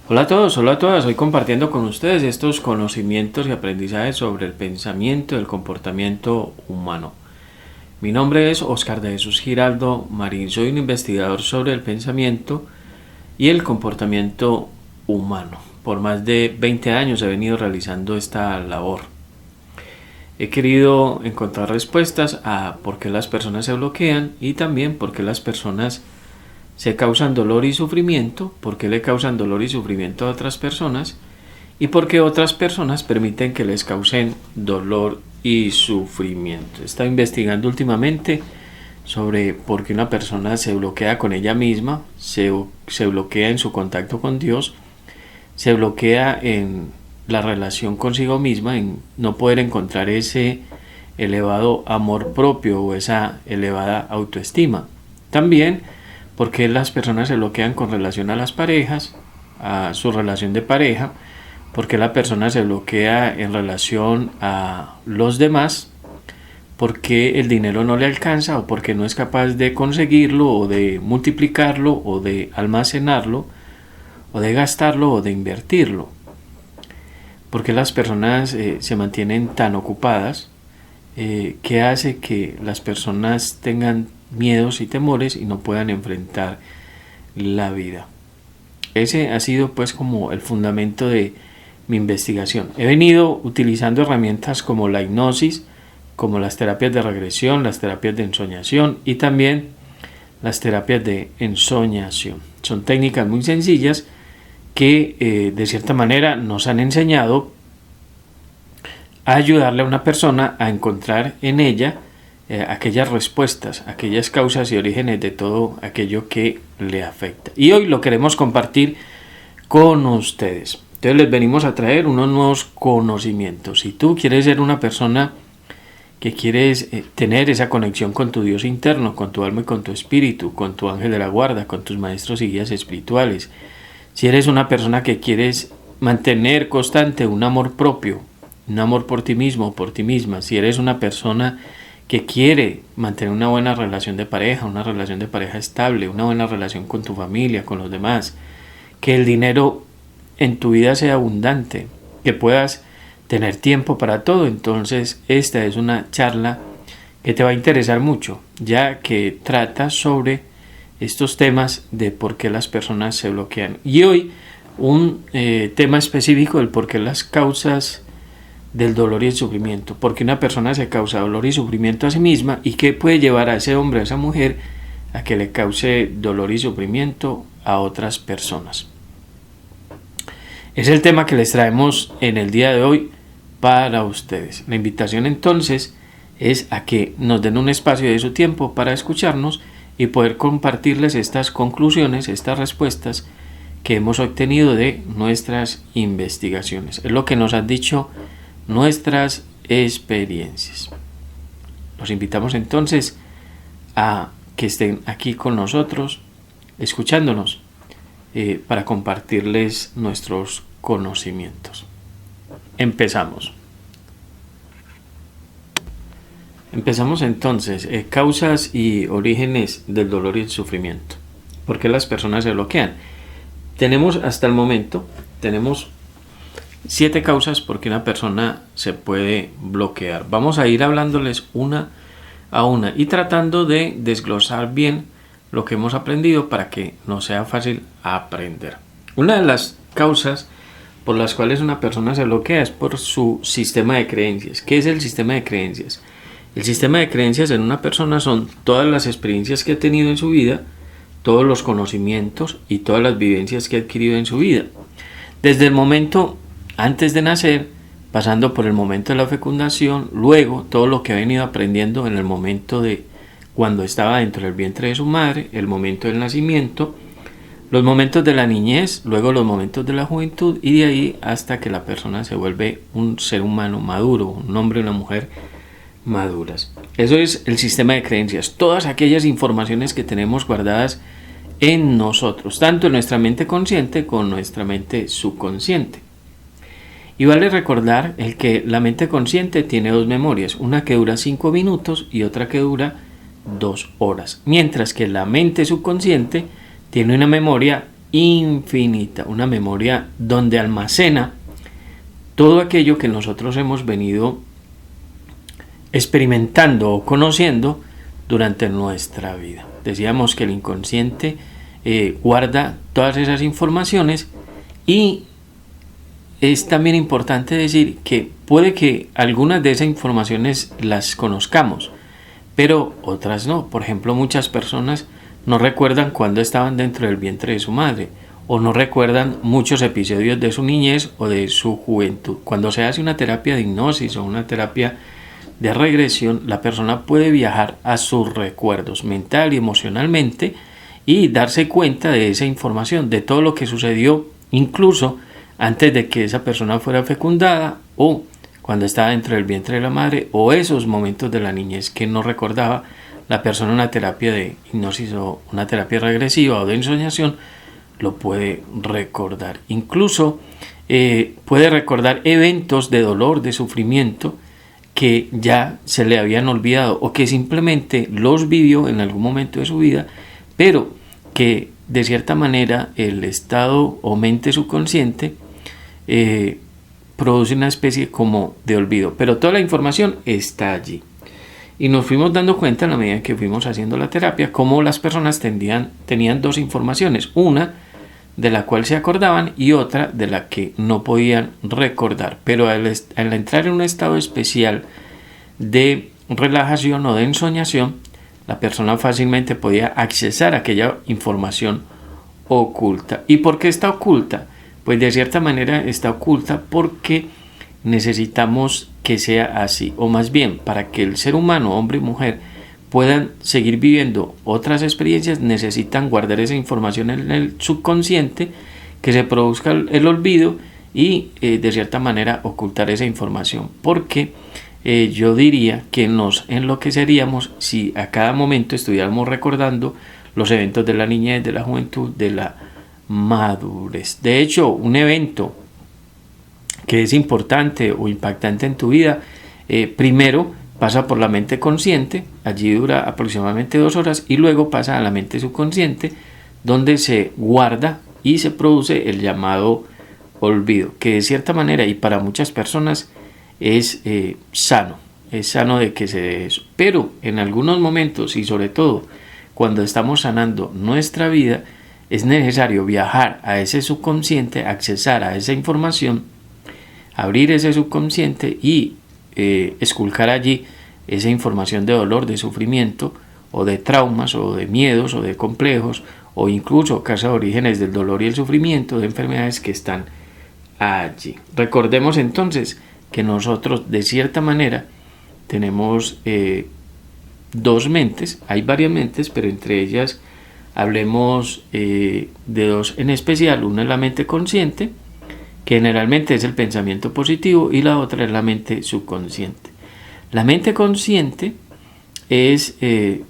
Hola a todos, hola a todas. Hoy compartiendo con ustedes estos conocimientos y aprendizajes sobre el pensamiento y el comportamiento humano. Mi nombre es Oscar de Jesús Giraldo Marín. Soy un investigador sobre el pensamiento y el comportamiento humano. Por más de 20 años he venido realizando esta labor. He querido encontrar respuestas a por qué las personas se bloquean y también por qué las personas se causan dolor y sufrimiento, por qué le causan dolor y sufrimiento a otras personas y por qué otras personas permiten que les causen dolor y sufrimiento. He estado investigando últimamente sobre por qué una persona se bloquea con ella misma, se bloquea en su contacto con Dios, se bloquea en la relación consigo misma, en no poder encontrar ese elevado amor propio o esa elevada autoestima. También porque las personas se bloquean con relación a las parejas, a su relación de pareja, porque la persona se bloquea en relación a los demás, porque el dinero no le alcanza o porque no es capaz de conseguirlo o de multiplicarlo o de almacenarlo o de gastarlo o de invertirlo. Porque las personas se mantienen tan ocupadas que hace que las personas tengan miedos y temores y no puedan enfrentar la vida. Ese ha sido pues como el fundamento de mi investigación. He venido utilizando herramientas como la hipnosis, como las terapias de regresión, las terapias de ensoñación y también las terapias de ensoñación. Son técnicas muy sencillas que de cierta manera nos han enseñado a ayudarle a una persona a encontrar en ella aquellas respuestas, aquellas causas y orígenes de todo aquello que le afecta. Y hoy lo queremos compartir con ustedes. Entonces les venimos a traer unos nuevos conocimientos. Si tú quieres ser una persona que quieres tener esa conexión con tu Dios interno, con tu alma y con tu espíritu, con tu ángel de la guarda, con tus maestros y guías espirituales, si eres una persona que quieres mantener constante un amor propio, un amor por ti mismo o por ti misma, si eres una persona que quiere mantener una buena relación de pareja, una relación de pareja estable, una buena relación con tu familia, con los demás, que el dinero en tu vida sea abundante, que puedas tener tiempo para todo, entonces esta es una charla que te va a interesar mucho, ya que trata sobre estos temas de por qué las personas se bloquean. Y hoy un tema específico del por qué las causas del dolor y el sufrimiento, porque una persona se causa dolor y sufrimiento a sí misma y qué puede llevar a ese hombre, a esa mujer, a que le cause dolor y sufrimiento a otras personas. Es el tema que les traemos en el día de hoy para ustedes. La invitación entonces es a que nos den un espacio de su tiempo para escucharnos y poder compartirles estas conclusiones, estas respuestas que hemos obtenido de nuestras investigaciones. Es lo que nos han dicho nuestras experiencias. Los invitamos entonces a que estén aquí con nosotros, escuchándonos, para compartirles nuestros conocimientos. Empezamos. Empezamos entonces, causas y orígenes del dolor y el sufrimiento. ¿Por qué las personas se bloquean? Tenemos hasta el momento, 7 causas por qué una persona se puede bloquear. Vamos a ir hablándoles una a una y tratando de desglosar bien lo que hemos aprendido para que nos sea fácil aprender. Una de las causas por las cuales una persona se bloquea es por su sistema de creencias. ¿Qué es el sistema de creencias? El sistema de creencias en una persona son todas las experiencias que ha tenido en su vida, todos los conocimientos y todas las vivencias que ha adquirido en su vida. Desde el momento antes de nacer, pasando por el momento de la fecundación, luego todo lo que ha venido aprendiendo en el momento de cuando estaba dentro del vientre de su madre, el momento del nacimiento, los momentos de la niñez, luego los momentos de la juventud y de ahí hasta que la persona se vuelve un ser humano maduro, un hombre o una mujer maduras. Eso es el sistema de creencias, todas aquellas informaciones que tenemos guardadas en nosotros, tanto en nuestra mente consciente como en nuestra mente subconsciente. Y vale recordar el que la mente consciente tiene 2 memorias, una que dura 5 minutos y otra que dura 2 horas, mientras que la mente subconsciente tiene una memoria infinita, una memoria donde almacena todo aquello que nosotros hemos venido experimentando o conociendo durante nuestra vida. Decíamos que el inconsciente guarda todas esas informaciones, y es también importante decir que puede que algunas de esas informaciones las conozcamos, pero otras no. Por ejemplo, muchas personas no recuerdan cuando estaban dentro del vientre de su madre, o no recuerdan muchos episodios de su niñez o de su juventud. Cuando se hace una terapia de hipnosis o una terapia de regresión, la persona puede viajar a sus recuerdos mental y emocionalmente y darse cuenta de esa información, de todo lo que sucedió incluso antes de que esa persona fuera fecundada, o cuando estaba dentro del vientre de la madre, o esos momentos de la niñez que no recordaba la persona en una terapia de hipnosis o una terapia regresiva o de ensoñación, lo puede recordar. Incluso puede recordar eventos de dolor, de sufrimiento, que ya se le habían olvidado o que simplemente los vivió en algún momento de su vida, pero que de cierta manera el estado o mente subconsciente produce una especie como de olvido, pero toda la información está allí. Y nos fuimos dando cuenta en la medida que fuimos haciendo la terapia cómo las personas tenían dos informaciones, una de la cual se acordaban y otra de la que no podían recordar, pero al entrar en un estado especial de relajación o de ensoñación, la persona fácilmente podía accesar a aquella información oculta. ¿Y por qué está oculta? Pues de cierta manera está oculta porque necesitamos que sea así, o más bien para que el ser humano, hombre y mujer, puedan seguir viviendo otras experiencias, necesitan guardar esa información en el subconsciente, que se produzca el olvido y de cierta manera ocultar esa información, porque yo diría que nos enloqueceríamos si a cada momento estuviéramos recordando los eventos de la niñez, de la juventud, de la madurez. De hecho, un evento que es importante o impactante en tu vida, primero pasa por la mente consciente, allí dura aproximadamente 2 horas, y luego pasa a la mente subconsciente, donde se guarda y se produce el llamado olvido, que de cierta manera y para muchas personas es sano de que se dé eso. Pero en algunos momentos, y sobre todo cuando estamos sanando nuestra vida, es necesario viajar a ese subconsciente, accesar a esa información, abrir ese subconsciente y esculcar allí esa información de dolor, de sufrimiento, o de traumas, o de miedos, o de complejos, o incluso casa de orígenes del dolor y el sufrimiento, de enfermedades que están allí. Recordemos entonces que nosotros de cierta manera tenemos dos mentes, hay varias mentes, pero entre ellas hablemos de dos en especial. Una es la mente consciente, que generalmente es el pensamiento positivo, y la otra es la mente subconsciente. La mente consciente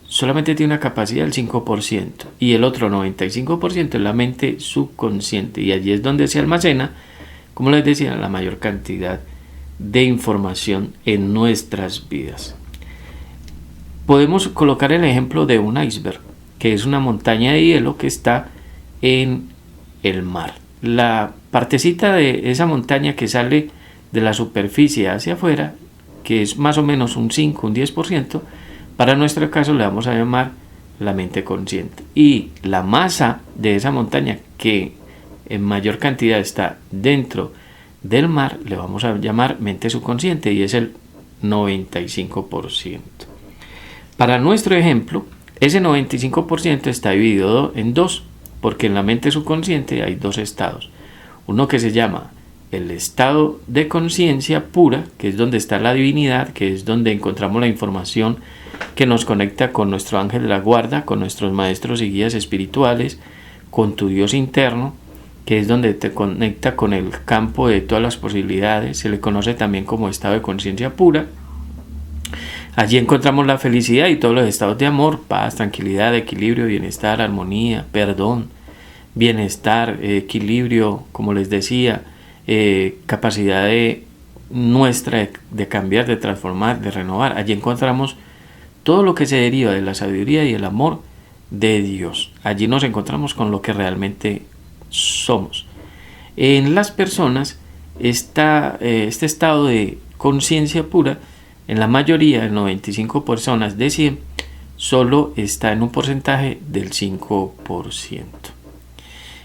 solamente tiene una capacidad del 5%, y el otro 95% es la mente subconsciente, y allí es donde se almacena, como les decía, la mayor cantidad de información en nuestras vidas. Podemos colocar el ejemplo de un iceberg, que es una montaña de hielo que está en el mar. La partecita de esa montaña que sale de la superficie hacia afuera, que es más o menos un 5, un 10%, para nuestro caso le vamos a llamar la mente consciente. Y la masa de esa montaña, que en mayor cantidad está dentro del mar, le vamos a llamar mente subconsciente, y es el 95%. Para nuestro ejemplo, ese 95% está dividido en dos, porque en la mente subconsciente hay dos estados. Uno que se llama el estado de conciencia pura, que es donde está la divinidad, que es donde encontramos la información que nos conecta con nuestro ángel de la guarda, con nuestros maestros y guías espirituales, con tu Dios interno, que es donde te conecta con el campo de todas las posibilidades. Se le conoce también como estado de conciencia pura. Allí encontramos la felicidad y todos los estados de amor, paz, tranquilidad, equilibrio, bienestar, armonía, perdón, bienestar, equilibrio, como les decía, capacidad nuestra de cambiar, de transformar, de renovar. Allí encontramos todo lo que se deriva de la sabiduría y el amor de Dios. Allí nos encontramos con lo que realmente somos. En las personas, este estado de conciencia pura, en la mayoría, el 95 personas de 100, solo está en un porcentaje del 5%.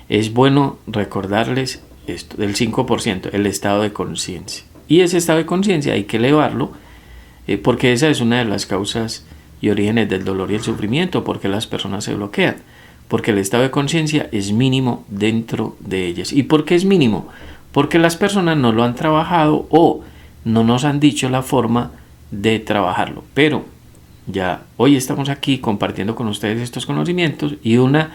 Es bueno recordarles esto, del 5%, el estado de conciencia. Y ese estado de conciencia hay que elevarlo, porque esa es una de las causas y orígenes del dolor y el sufrimiento, porque las personas se bloquean, porque el estado de conciencia es mínimo dentro de ellas. ¿Y por qué es mínimo? Porque las personas no lo han trabajado o no nos han dicho la forma de trabajarlo. Pero ya hoy estamos aquí compartiendo con ustedes estos conocimientos, y una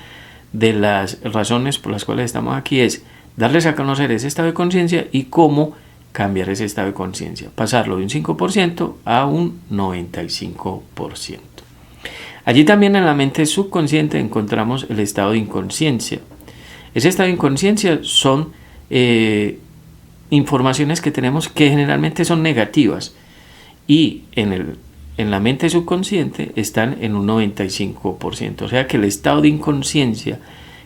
de las razones por las cuales estamos aquí es darles a conocer ese estado de conciencia y cómo cambiar ese estado de conciencia, pasarlo de un 5% a un 95%. Allí también en la mente subconsciente encontramos el estado de inconsciencia. Ese estado de inconsciencia son informaciones que tenemos que generalmente son negativas, y en la mente subconsciente están en un 95%. O sea que el estado de inconsciencia,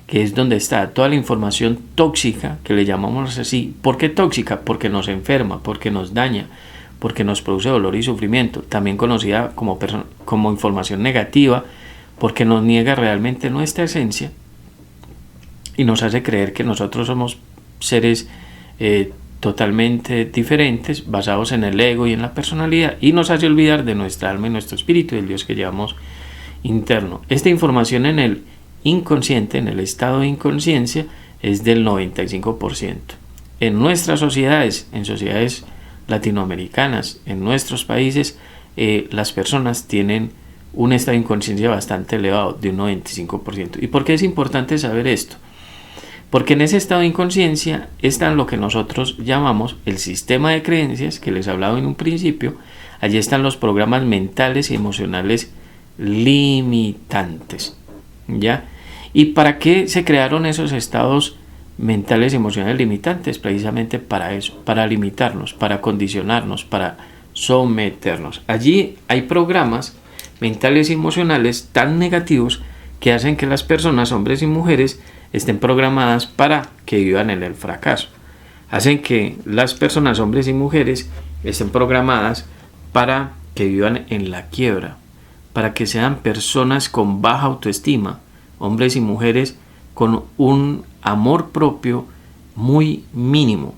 que es donde está toda la información tóxica, que le llamamos así. ¿Por qué tóxica? Porque nos enferma, porque nos daña, porque nos produce dolor y sufrimiento. También conocida como información negativa, porque nos niega realmente nuestra esencia y nos hace creer que nosotros somos seres totalmente diferentes, basados en el ego y en la personalidad, y nos hace olvidar de nuestra alma y nuestro espíritu, del Dios que llevamos interno. Esta información en el inconsciente, en el estado de inconsciencia, es del 95%. En nuestras sociedades, en sociedades latinoamericanas, en nuestros países, las personas tienen un estado de inconsciencia bastante elevado, de un 95%. ¿Y por qué es importante saber esto? Porque en ese estado de inconsciencia está lo que nosotros llamamos el sistema de creencias, que les he hablado en un principio. Allí están los programas mentales y emocionales limitantes, ¿ya? ¿Y para qué se crearon esos estados mentales y emocionales limitantes? Precisamente para eso, para limitarnos, para condicionarnos, para someternos. Allí hay programas mentales y emocionales tan negativos que hacen que las personas, hombres y mujeres, estén programadas para que vivan en el fracaso. Hacen que las personas, hombres y mujeres, estén programadas para que vivan en la quiebra, para que sean personas con baja autoestima, hombres y mujeres con un amor propio muy mínimo.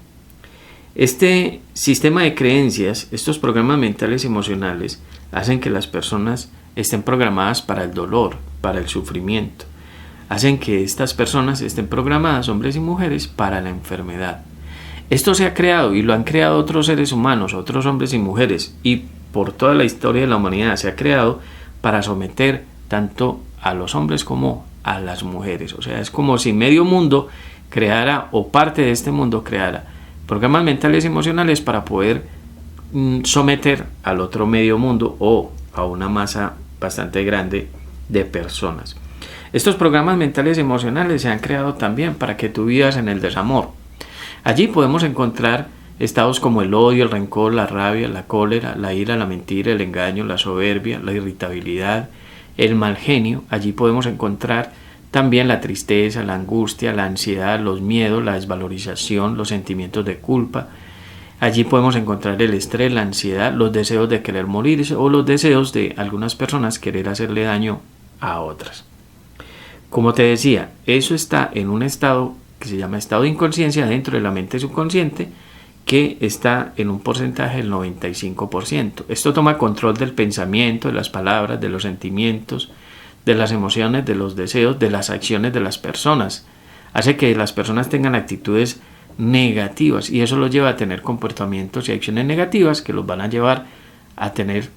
Este sistema de creencias, estos programas mentales y emocionales, hacen que las personas estén programadas para el dolor, para el sufrimiento. Hacen que estas personas estén programadas, hombres y mujeres, para la enfermedad. Esto se ha creado y lo han creado otros seres humanos, otros hombres y mujeres, y por toda la historia de la humanidad se ha creado para someter tanto a los hombres como a las mujeres. O sea, es como si medio mundo creara, o parte de este mundo creara, programas mentales y emocionales para poder someter al otro medio mundo o a una masa bastante grande de personas. Estos programas mentales y emocionales se han creado también para que tú vivas en el desamor. Allí podemos encontrar estados como el odio, el rencor, la rabia, la cólera, la ira, la mentira, el engaño, la soberbia, la irritabilidad, el mal genio. Allí podemos encontrar también la tristeza, la angustia, la ansiedad, los miedos, la desvalorización, los sentimientos de culpa. Allí podemos encontrar el estrés, la ansiedad, los deseos de querer morirse o los deseos de algunas personas querer hacerle daño a otras. Como te decía, eso está en un estado que se llama estado de inconsciencia dentro de la mente subconsciente, que está en un porcentaje del 95%. Esto toma control del pensamiento, de las palabras, de los sentimientos, de las emociones, de los deseos, de las acciones de las personas. Hace que las personas tengan actitudes negativas y eso los lleva a tener comportamientos y acciones negativas que los van a llevar a tener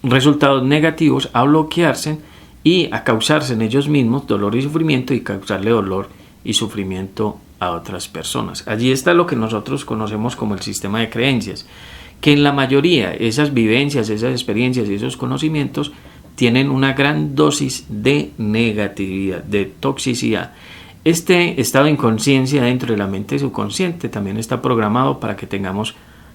resultados negativos, a bloquearse y a causarse en ellos mismos dolor y sufrimiento y causarle dolor y sufrimiento a otras personas. Allí está lo que nosotros conocemos como el sistema de creencias, que en la mayoría esas vivencias, esas experiencias y esos conocimientos tienen una gran dosis de negatividad, de toxicidad. Este estado de inconsciencia dentro de la mente subconsciente también está programado para que tengamos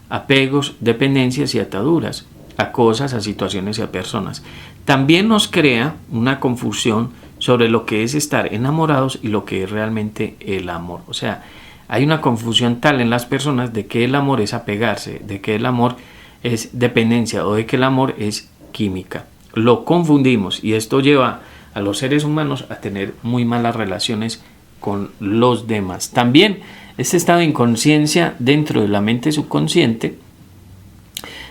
apegos, dependencias y ataduras a cosas, a situaciones y a personas. También nos crea una confusión sobre lo que es estar enamorados y lo que es realmente el amor. O sea, hay una confusión tal en las personas de que el amor es apegarse, de que el amor es dependencia o de que el amor es química. Lo confundimos y esto lleva a los seres humanos a tener muy malas relaciones con los demás. También este estado de inconsciencia dentro de la mente subconsciente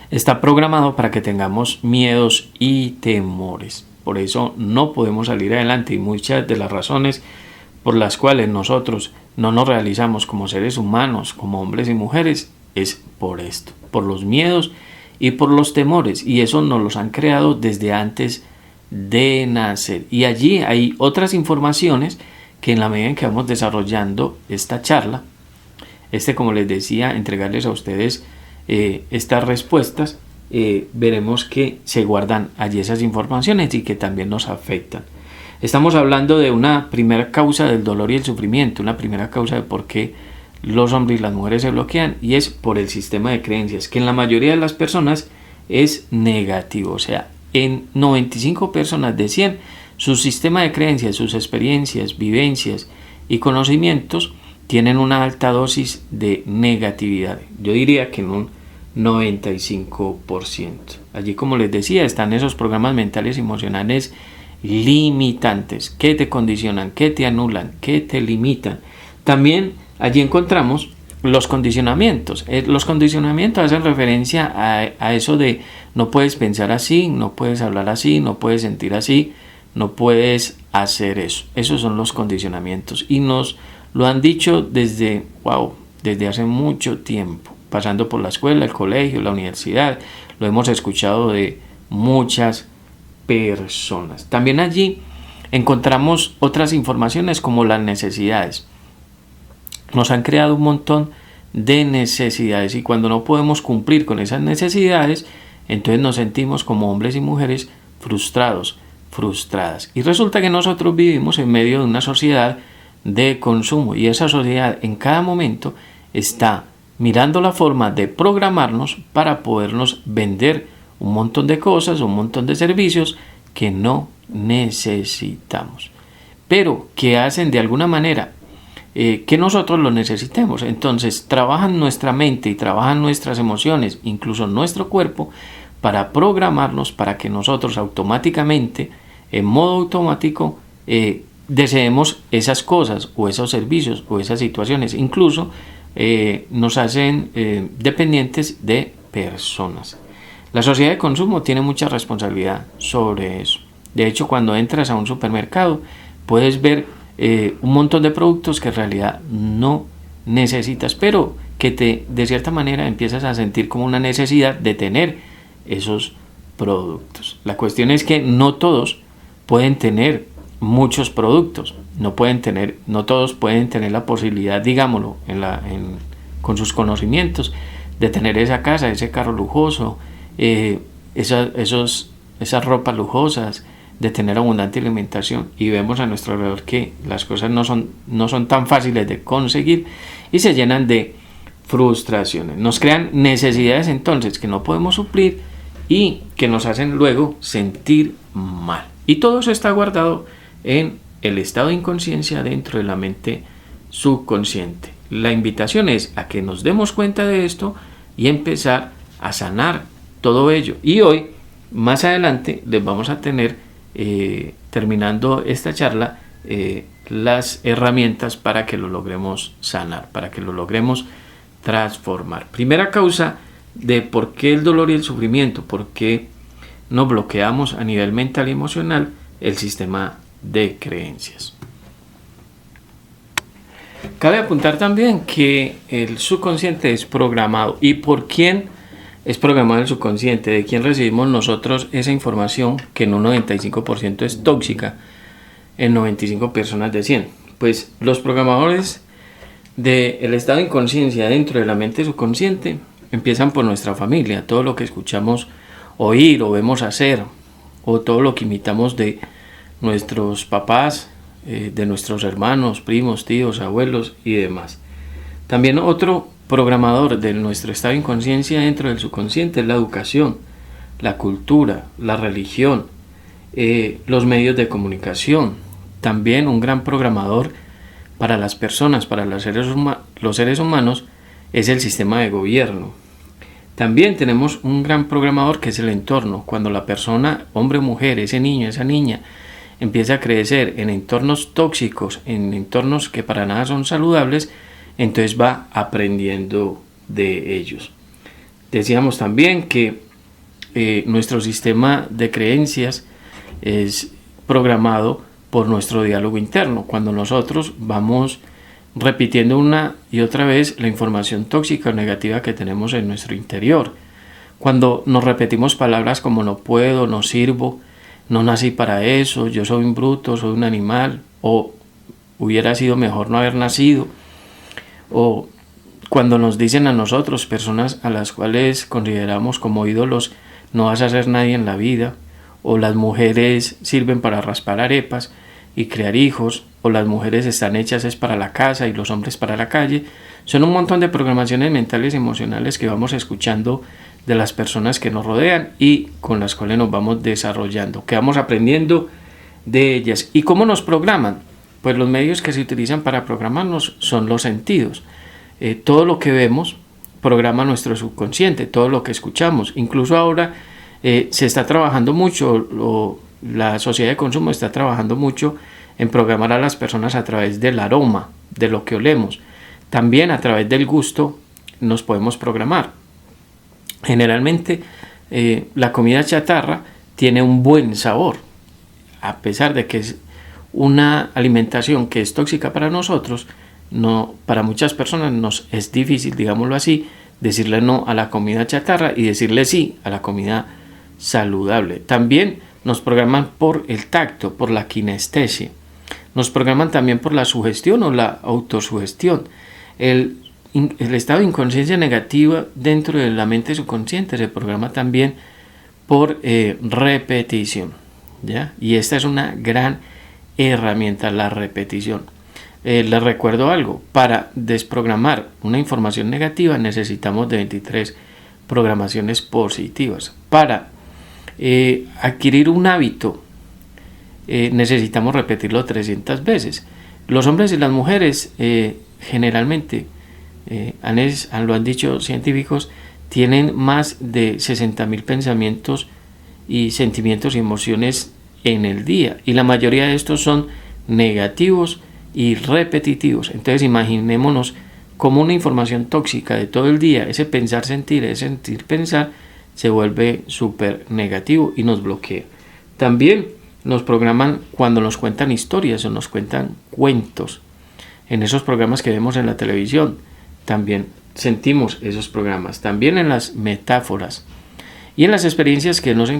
está programado para que tengamos miedos y temores. Por eso no podemos salir adelante y muchas de las razones por las cuales nosotros no nos realizamos como seres humanos, como hombres y mujeres, es por esto, por los miedos y por los temores, y eso nos los han creado desde antes de nacer. Y allí hay otras informaciones que en la medida en que vamos desarrollando esta charla, como les decía, entregarles a ustedes estas respuestas, veremos que se guardan allí esas informaciones y que también nos afectan. Estamos hablando de una primera causa del dolor y el sufrimiento, una primera causa de por qué los hombres y las mujeres se bloquean, y es por el sistema de creencias, que en la mayoría de las personas es negativo. O sea, en 95 personas de 100, su sistema de creencias, sus experiencias, vivencias y conocimientos tienen una alta dosis de negatividad. Yo diría que en un 95%. Allí, como les decía, están esos programas mentales y emocionales limitantes que te condicionan, que te anulan, que te limitan. También allí encontramos los condicionamientos. Los condicionamientos hacen referencia a eso de no puedes pensar así, no puedes hablar así, no puedes sentir así, no puedes hacer eso. Esos son los condicionamientos y nos lo han dicho desde hace mucho tiempo, pasando por la escuela, el colegio, la universidad. Lo hemos escuchado de muchas personas. También allí encontramos otras informaciones como las necesidades. Nos han creado un montón de necesidades y cuando no podemos cumplir con esas necesidades, entonces nos sentimos como hombres y mujeres frustrados, frustradas. Y resulta que nosotros vivimos en medio de una sociedad de consumo y esa sociedad en cada momento está mirando la forma de programarnos para podernos vender un montón de cosas, un montón de servicios que no necesitamos, pero que hacen de alguna manera que nosotros lo necesitemos. Entonces trabajan nuestra mente y trabajan nuestras emociones, incluso nuestro cuerpo, para programarnos para que nosotros automáticamente, en modo automático, deseemos esas cosas o esos servicios o esas situaciones. Incluso nos hacen dependientes de personas. La sociedad de consumo tiene mucha responsabilidad sobre eso. De hecho, cuando entras a un supermercado puedes ver un montón de productos que en realidad no necesitas, pero que de cierta manera empiezas a sentir como una necesidad de tener esos productos. La cuestión es que no todos pueden tener muchos productos, no todos pueden tener la posibilidad, digámoslo, con sus conocimientos, de tener esa casa, ese carro lujoso, esas ropas lujosas, de tener abundante alimentación. Y vemos a nuestro alrededor que las cosas no son tan fáciles de conseguir y se llenan de frustraciones. Nos crean necesidades entonces que no podemos suplir y que nos hacen luego sentir mal. Y todo eso está guardado en el estado de inconsciencia dentro de la mente subconsciente. La invitación es a que nos demos cuenta de esto y empezar a sanar todo ello. Y hoy, más adelante, les vamos a tener, terminando esta charla, las herramientas para que lo logremos sanar, para que lo logremos transformar. Primera causa de por qué el dolor y el sufrimiento, por qué nos bloqueamos a nivel mental y emocional, el sistema de creencias. Cabe apuntar también que el subconsciente es programado. ¿Y por quién es programado el subconsciente? ¿De quién recibimos nosotros esa información que en un 95% es tóxica, en 95 personas de 100? Pues los programadores del estado de inconsciencia dentro de la mente subconsciente empiezan por nuestra familia. Todo lo que escuchamos oír o vemos hacer, o todo lo que imitamos de nuestros papás, de nuestros hermanos, primos, tíos, abuelos y demás. También otro programador de nuestro estado de inconsciencia dentro del subconsciente es la educación, la cultura, la religión, los medios de comunicación. también un gran programador para las personas, para los seres humanos, es el sistema de gobierno. También tenemos un gran programador que es el entorno. Cuando la persona, hombre o mujer, ese niño, esa niña, empieza a crecer en entornos tóxicos, en entornos que para nada son saludables, entonces va aprendiendo de ellos. Decíamos también que nuestro sistema de creencias es programado por nuestro diálogo interno. Cuando nosotros vamos repitiendo una y otra vez la información tóxica o negativa que tenemos en nuestro interior. Cuando nos repetimos palabras como no puedo, no sirvo, no nací para eso, yo soy un bruto, soy un animal, o hubiera sido mejor no haber nacido, o cuando nos dicen a nosotros, personas a las cuales consideramos como ídolos, no vas a ser nadie en la vida, o las mujeres sirven para raspar arepas y crear hijos, o las mujeres están hechas es para la casa y los hombres para la calle. Son un montón de programaciones mentales y emocionales que vamos escuchando de las personas que nos rodean y con las cuales nos vamos desarrollando, que vamos aprendiendo de ellas. ¿Y cómo nos programan? Pues los medios que se utilizan para programarnos son los sentidos. Todo lo que vemos programa nuestro subconsciente, todo lo que escuchamos. Incluso ahora se está trabajando mucho, la sociedad de consumo está trabajando mucho en programar a las personas a través del aroma, de lo que olemos. También a través del gusto nos podemos programar. Generalmente la comida chatarra tiene un buen sabor, a pesar de que es una alimentación que es tóxica para nosotros. No, para muchas personas nos es difícil, digámoslo así, decirle no a la comida chatarra y decirle sí a la comida saludable. También nos programan por el tacto, por la kinestesia. Nos programan también por la sugestión o la autosugestión. El estado de inconsciencia negativa dentro de la mente subconsciente se programa también por repetición, ¿ya? Y esta es una gran herramienta, la repetición. Les recuerdo algo, para desprogramar una información negativa necesitamos de 23 programaciones positivas. Para adquirir un hábito necesitamos repetirlo 300 veces. Los hombres y las mujeres generalmente, lo han dicho científicos, tienen más de 60.000 pensamientos y sentimientos y emociones en el día, y la mayoría de estos son negativos y repetitivos. Entonces imaginémonos como una información tóxica de todo el día, ese pensar, sentir, ese sentir, pensar, se vuelve súper negativo y nos bloquea. También nos programan cuando nos cuentan historias o nos cuentan cuentos. En esos programas que vemos en la televisión, también sentimos esos programas. También en las metáforas y en las experiencias que nos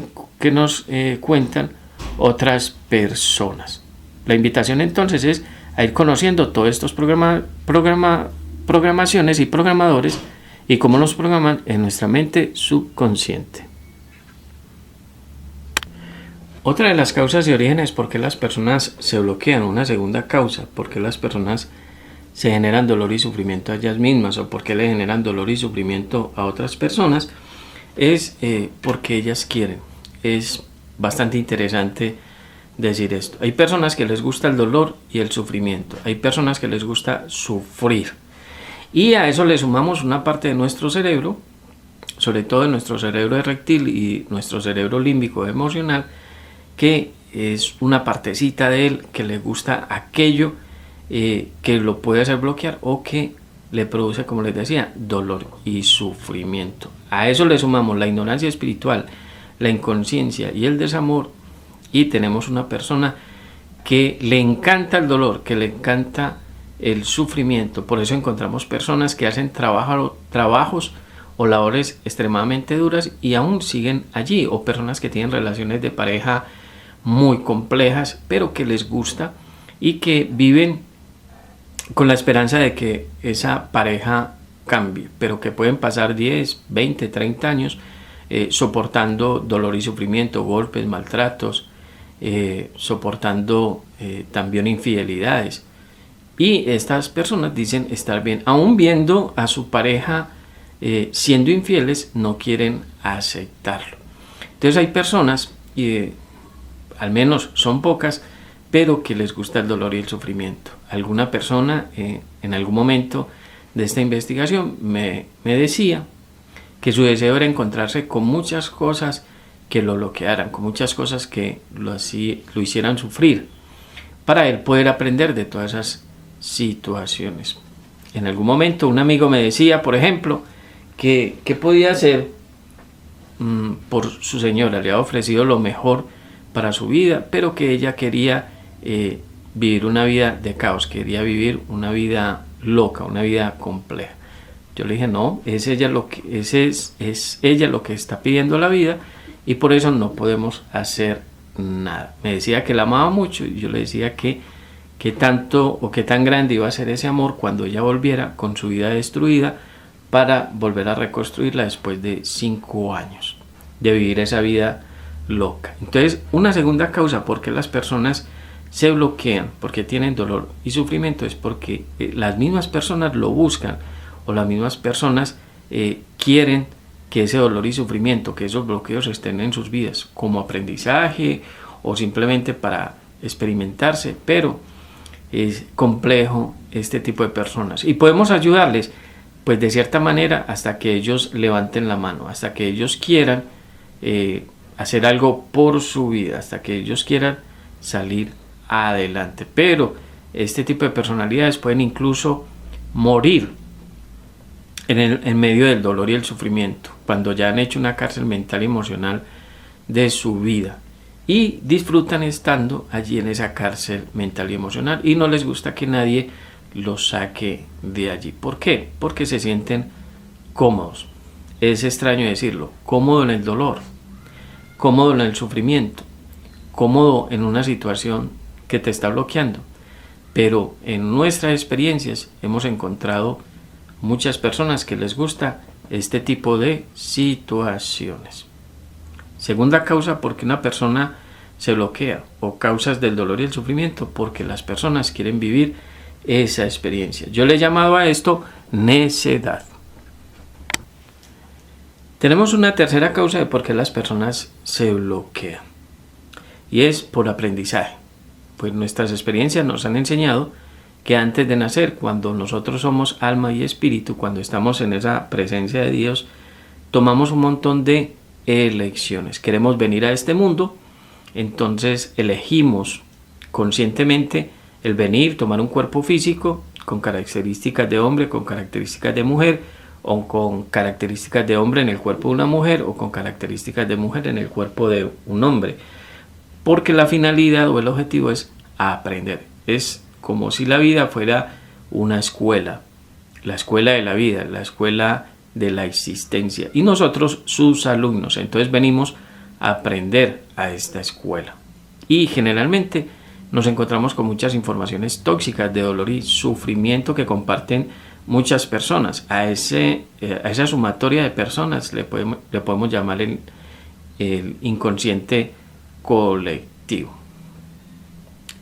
cuentan otras personas. La invitación entonces es a ir conociendo todos estos programaciones y programadores y cómo nos programan en nuestra mente subconsciente. Otra de las causas y orígenes por qué las personas se bloquean, una segunda causa, por qué las personas se generan dolor y sufrimiento a ellas mismas o por qué le generan dolor y sufrimiento a otras personas, es porque ellas quieren. Es bastante interesante decir esto. Hay personas que les gusta el dolor y el sufrimiento. Hay personas que les gusta sufrir. Y a eso le sumamos una parte de nuestro cerebro, sobre todo de nuestro cerebro reptil y nuestro cerebro límbico emocional, que es una partecita de él que le gusta aquello que lo puede hacer bloquear o que le produce, como les decía, dolor y sufrimiento. A eso le sumamos la ignorancia espiritual, la inconsciencia y el desamor, y tenemos una persona que le encanta el dolor, que le encanta el sufrimiento. Por eso encontramos personas que hacen trabajos o labores extremadamente duras y aún siguen allí, o personas que tienen relaciones de pareja muy complejas, pero que les gusta y que viven con la esperanza de que esa pareja cambie, pero que pueden pasar 10, 20, 30 años soportando dolor y sufrimiento, golpes, maltratos, soportando también infidelidades. Y estas personas dicen estar bien, aún viendo a su pareja siendo infieles, no quieren aceptarlo. Entonces hay personas, al menos son pocas, pero que les gusta el dolor y el sufrimiento. Alguna persona en algún momento de esta investigación me decía que su deseo era encontrarse con muchas cosas que lo bloquearan, con muchas cosas que lo hicieran sufrir, para él poder aprender de todas esas situaciones. En algún momento un amigo me decía, por ejemplo, que podía hacer por su señora. Le ha ofrecido lo mejor para su vida, pero que ella quería vivir una vida de caos, quería vivir una vida loca, una vida compleja. Yo le dije, no, es ella lo que está pidiendo la vida, y por eso no podemos hacer nada. Me decía que la amaba mucho, y yo le decía que tanto o que tan grande iba a ser ese amor cuando ella volviera con su vida destruida para volver a reconstruirla después de 5 años de vivir esa vida loca. Entonces, una segunda causa por qué las personas se bloquean, porque tienen dolor y sufrimiento, es porque las mismas personas lo buscan, o las mismas personas quieren que ese dolor y sufrimiento, que esos bloqueos estén en sus vidas como aprendizaje o simplemente para experimentarse, pero es complejo este tipo de personas y podemos ayudarles pues de cierta manera hasta que ellos levanten la mano, hasta que ellos quieran hacer algo por su vida, hasta que ellos quieran salir adelante. Pero este tipo de personalidades pueden incluso morir en medio del dolor y el sufrimiento, cuando ya han hecho una cárcel mental y emocional de su vida, y disfrutan estando allí en esa cárcel mental y emocional, y no les gusta que nadie los saque de allí. ¿Por qué? Porque se sienten cómodos. Es extraño decirlo, cómodo en el dolor, cómodo en el sufrimiento, cómodo en una situación que te está bloqueando. Pero en nuestras experiencias hemos encontrado muchas personas que les gusta este tipo de situaciones. Segunda causa por qué una persona se bloquea, o causas del dolor y el sufrimiento, porque las personas quieren vivir esa experiencia. Yo le he llamado a esto necedad. Tenemos una tercera causa de por qué las personas se bloquean, y es por aprendizaje. Pues nuestras experiencias nos han enseñado que antes de nacer, cuando nosotros somos alma y espíritu, cuando estamos en esa presencia de Dios, tomamos un montón de elecciones. Queremos venir a este mundo, entonces elegimos conscientemente el venir, tomar un cuerpo físico con características de hombre, con características de mujer, o con características de hombre en el cuerpo de una mujer, o con características de mujer en el cuerpo de un hombre, porque la finalidad o el objetivo es aprender. Es como si la vida fuera una escuela, la escuela de la vida, la escuela de la existencia, y nosotros sus alumnos. Entonces venimos a aprender a esta escuela, y generalmente nos encontramos con muchas informaciones tóxicas de dolor y sufrimiento que comparten muchas personas. A esa sumatoria de personas le podemos llamar el inconsciente colectivo.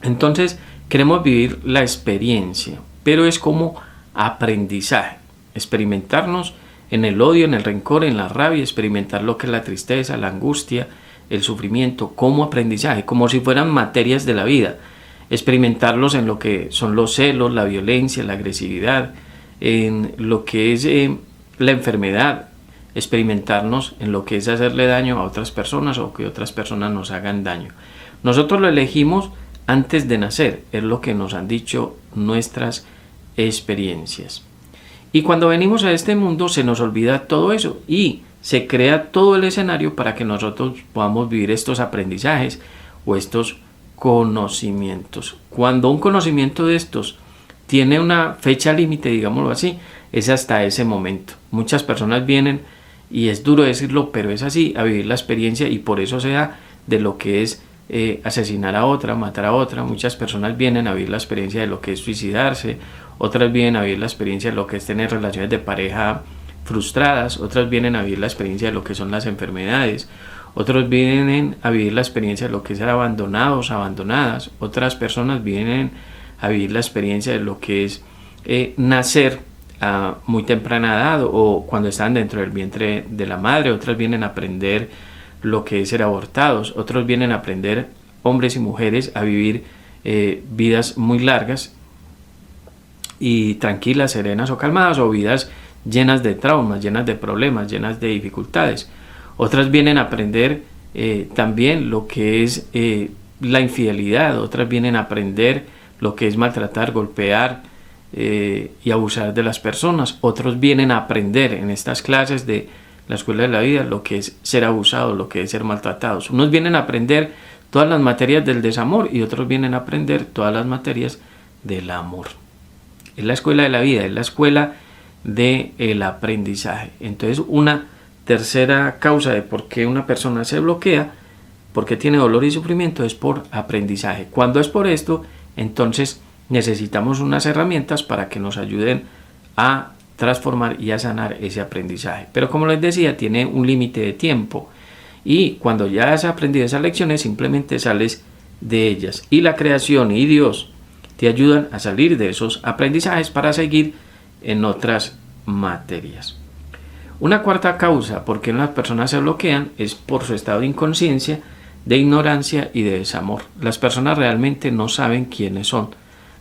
Entonces queremos vivir la experiencia, pero es como aprendizaje, experimentarnos en el odio, en el rencor, en la rabia, experimentar lo que es la tristeza, la angustia, el sufrimiento como aprendizaje, como si fueran materias de la vida, experimentarlos en lo que son los celos, la violencia, la agresividad, en lo que es la enfermedad, experimentarnos en lo que es hacerle daño a otras personas o que otras personas nos hagan daño. Nosotros lo elegimos antes de nacer, es lo que nos han dicho nuestras experiencias. Y cuando venimos a este mundo se nos olvida todo eso y se crea todo el escenario para que nosotros podamos vivir estos aprendizajes o estos conocimientos. Cuando un conocimiento de estos tiene una fecha límite, digámoslo así, es hasta ese momento. Muchas personas vienen, y es duro decirlo, pero es así, a vivir la experiencia, y por eso se da de lo que es asesinar a otra, matar a otra. Muchas personas vienen a vivir la experiencia de lo que es suicidarse, otras vienen a vivir la experiencia de lo que es tener relaciones de pareja frustradas, otras vienen a vivir la experiencia de lo que son las enfermedades, otros vienen a vivir la experiencia de lo que es ser abandonados, abandonadas, otras personas vienen a vivir la experiencia de lo que es nacer a muy temprana edad o cuando están dentro del vientre de la madre, otras vienen a aprender lo que es ser abortados, otros vienen a aprender, hombres y mujeres, a vivir vidas muy largas y tranquilas, serenas o calmadas, o vidas llenas de traumas, llenas de problemas, llenas de dificultades. Otras vienen a aprender también lo que es la infidelidad, otras vienen a aprender lo que es maltratar, golpear y abusar de las personas. Otros vienen a aprender en estas clases de la escuela de la vida lo que es ser abusados, lo que es ser maltratados. Unos vienen a aprender todas las materias del desamor y otros vienen a aprender todas las materias del amor. Es la escuela de la vida, es la escuela del aprendizaje. Entonces, una tercera causa de por qué una persona se bloquea, porque tiene dolor y sufrimiento, es por aprendizaje. Cuando es por esto, entonces necesitamos unas herramientas para que nos ayuden a transformar y a sanar ese aprendizaje. Pero como les decía, tiene un límite de tiempo. Y cuando ya has aprendido esas lecciones, simplemente sales de ellas. Y la creación y Dios te ayudan a salir de esos aprendizajes para seguir en otras materias. Una cuarta causa por qué las personas se bloquean es por su estado de inconsciencia, de ignorancia y de desamor. Las personas realmente no saben quiénes son.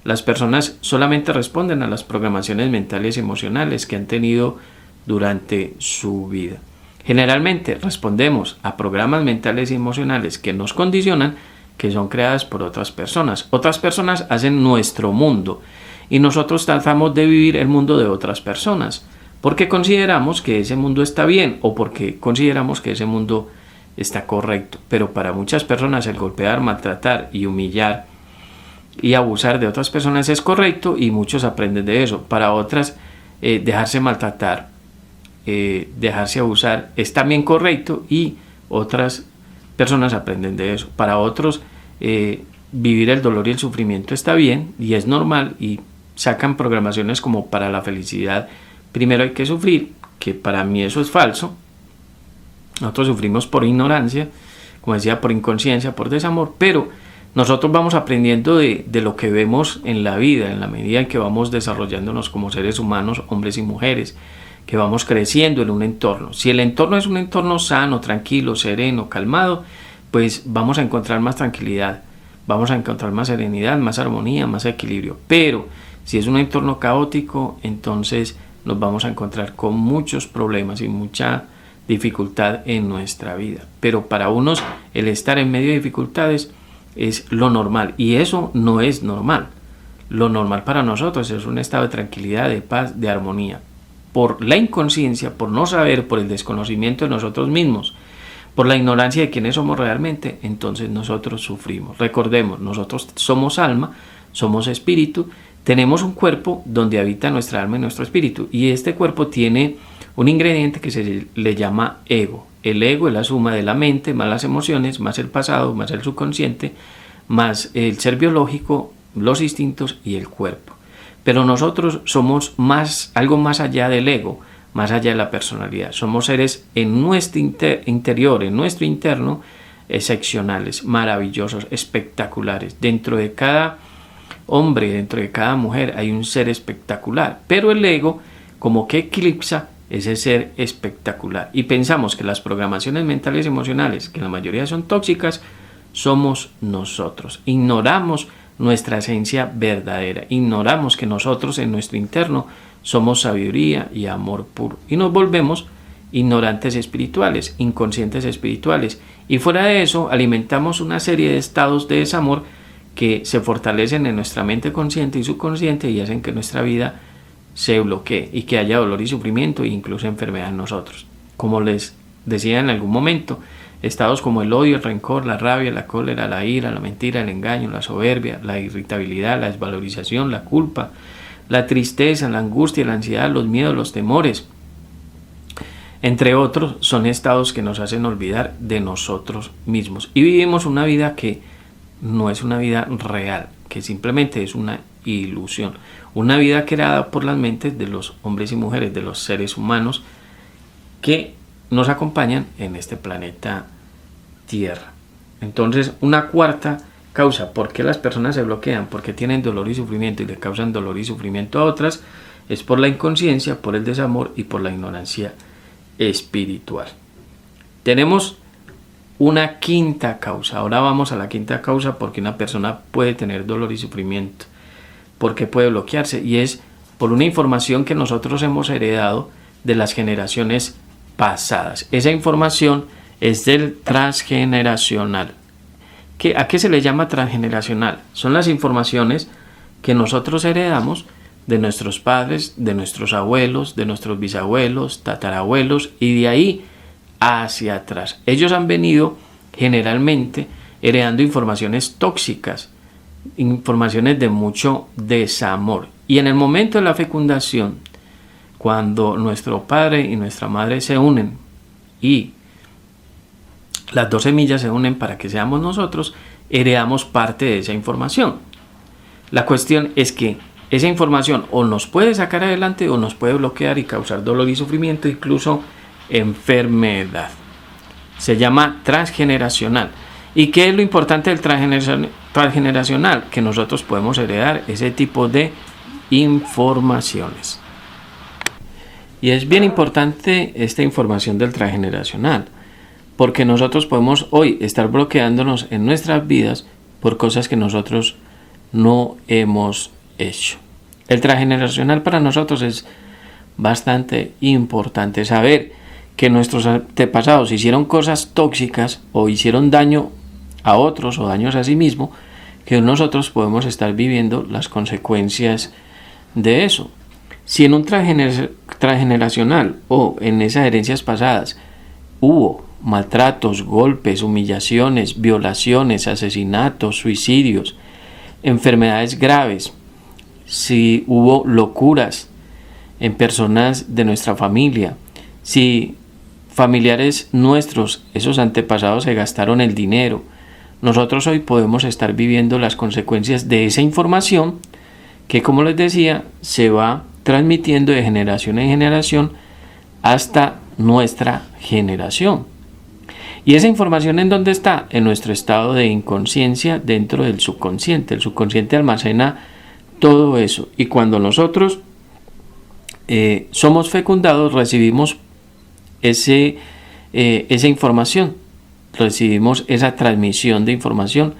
Las personas solamente responden a las programaciones mentales y emocionales que han tenido durante su vida. Generalmente respondemos a programas mentales y emocionales que nos condicionan, que son creadas por otras personas. Otras personas hacen nuestro mundo y nosotros tratamos de vivir el mundo de otras personas porque consideramos que ese mundo está bien o porque consideramos que ese mundo está correcto. Pero para muchas personas el golpear, maltratar y humillar y abusar de otras personas es correcto y muchos aprenden de eso. Para otras, dejarse maltratar, dejarse abusar es también correcto y otras personas aprenden de eso. Para otros, vivir el dolor y el sufrimiento está bien y es normal y sacan programaciones como para la felicidad. Primero hay que sufrir, que para mí eso es falso. Nosotros sufrimos por ignorancia, como decía, por inconsciencia, por desamor, pero nosotros vamos aprendiendo de lo que vemos en la vida, en la medida en que vamos desarrollándonos como seres humanos, hombres y mujeres, que vamos creciendo en un entorno. Si el entorno es un entorno sano, tranquilo, sereno, calmado, pues vamos a encontrar más tranquilidad, vamos a encontrar más serenidad, más armonía, más equilibrio. Pero si es un entorno caótico, entonces nos vamos a encontrar con muchos problemas y mucha dificultad en nuestra vida. Pero para unos el estar en medio de dificultades es lo normal y eso no es normal. Lo normal para nosotros es un estado de tranquilidad, de paz, de armonía. Por la inconsciencia, por no saber, por el desconocimiento de nosotros mismos, por la ignorancia de quiénes somos realmente, entonces nosotros sufrimos. Recordemos, nosotros somos alma, somos espíritu, tenemos un cuerpo donde habita nuestra alma y nuestro espíritu y este cuerpo tiene un ingrediente que se le llama ego. El ego es la suma de la mente, más las emociones, más el pasado, más el subconsciente, más el ser biológico, los instintos y el cuerpo. Pero nosotros somos algo más allá del ego, más allá de la personalidad. Somos seres en nuestro interior, en nuestro interno, excepcionales, maravillosos, espectaculares. Dentro de cada hombre, dentro de cada mujer hay un ser espectacular. Pero el ego como que eclipsa ese ser espectacular. Y pensamos que las programaciones mentales y emocionales, que la mayoría son tóxicas, somos nosotros. Ignoramos nuestra esencia verdadera. Ignoramos que nosotros en nuestro interno somos sabiduría y amor puro. Y nos volvemos ignorantes espirituales, inconscientes espirituales. Y fuera de eso, alimentamos una serie de estados de desamor que se fortalecen en nuestra mente consciente y subconsciente y hacen que nuestra vida se bloquee y que haya dolor y sufrimiento e incluso enfermedad en nosotros. Como les decía en algún momento, estados como el odio, el rencor, la rabia, la cólera, la ira, la mentira, el engaño, la soberbia, la irritabilidad, la desvalorización, la culpa, la tristeza, la angustia, la ansiedad, los miedos, los temores, entre otros, son estados que nos hacen olvidar de nosotros mismos y vivimos una vida que no es una vida real, que simplemente es una ilusión, una vida creada por las mentes de los hombres y mujeres, de los seres humanos que nos acompañan en este planeta Tierra. Entonces, una cuarta causa por qué las personas se bloquean, porque tienen dolor y sufrimiento y le causan dolor y sufrimiento a otras, es por la inconsciencia, por el desamor y por la ignorancia espiritual. Tenemos una quinta causa. Ahora vamos a la quinta causa porque una persona puede tener dolor y sufrimiento, porque puede bloquearse, y es por una información que nosotros hemos heredado de las generaciones pasadas. Esa información es del transgeneracional. ¿A qué se le llama transgeneracional? Son las informaciones que nosotros heredamos de nuestros padres, de nuestros abuelos, de nuestros bisabuelos, tatarabuelos, y de ahí hacia atrás. Ellos han venido generalmente heredando informaciones tóxicas, informaciones de mucho desamor. Y en el momento de la fecundación, cuando nuestro padre y nuestra madre se unen y las dos semillas se unen para que seamos nosotros, heredamos parte de esa información. La cuestión es que esa información o nos puede sacar adelante o nos puede bloquear y causar dolor y sufrimiento, incluso enfermedad. Se llama transgeneracional. ¿Y qué es lo importante del transgeneracional? Que nosotros podemos heredar ese tipo de informaciones. Y es bien importante esta información del transgeneracional, porque nosotros podemos hoy estar bloqueándonos en nuestras vidas por cosas que nosotros no hemos hecho. El transgeneracional para nosotros es bastante importante saber que nuestros antepasados hicieron cosas tóxicas o hicieron daño a otros o daños a sí mismos, que nosotros podemos estar viviendo las consecuencias de eso. Si en un transgeneracional o en esas herencias pasadas hubo maltratos, golpes, humillaciones, violaciones, asesinatos, suicidios, enfermedades graves, si hubo locuras en personas de nuestra familia, si familiares nuestros, esos antepasados, se gastaron el dinero, nosotros hoy podemos estar viviendo las consecuencias de esa información que, como les decía, se va transmitiendo de generación en generación hasta nuestra generación. ¿Y esa información en dónde está? En nuestro estado de inconsciencia, dentro del subconsciente. El subconsciente almacena todo eso, y cuando nosotros somos fecundados, recibimos esa información, recibimos esa transmisión de información